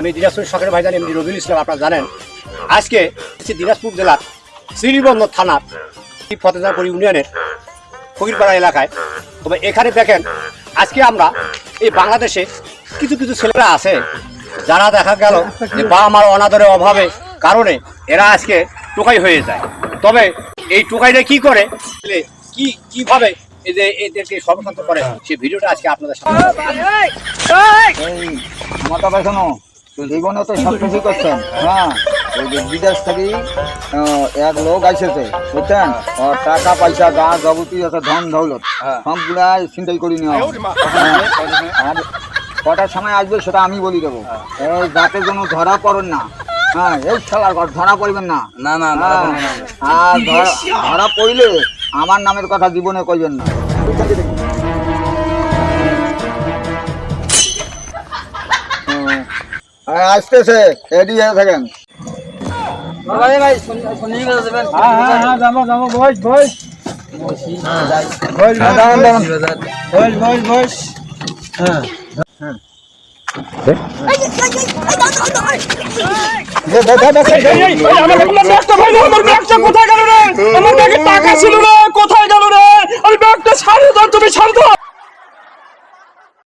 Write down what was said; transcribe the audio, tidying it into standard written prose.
আমি দিনাজপুর শখের ভাইজান এমডি রবিউল ইসলাম। আপনারা জানেন আজকে দিনাজপুর জেলার শ্রীবন্দর থানার ফতেজাপুর ইউনিয়নের ফকিরপাড়া এলাকায়। তবে এখানে দেখেন আজকে আমরা এই বাংলাদেশে কিছু কিছু ছেলেরা আছে যারা দেখা গেল যে বাবা মার অনাদরের অভাবে কারণে এরা আজকে টোকাই হয়ে যায়। তবে এই টোকাইটা কি করে, কিভাবে এই যে এদেরকে সর্বশান্ত করে সেই ভিডিওটা আজকে আপনাদের সামনে। আমার কথা শোনো, জীবনে তো সব কিছু করছেন। হ্যাঁ, ওই যে বিদেশ থেকে এক লোক আসেছে, বুঝছেন, টাকা পয়সা গা যাবতীয় আছে ধন দৌলত সবগুলা চিন্তাই করি নেওয়া। আর কটার সময় আসবে সেটা আমি বলি দেবো। এই যাতে যেন ধরা পড়েন না। হ্যাঁ, এই খেলার ঘর ধরা পড়বেন না। না না, আর ধরা পড়লে আমার নামের কথা জীবনে কইবেন না। আসতেছে, রেডি হয়ে থাকেন।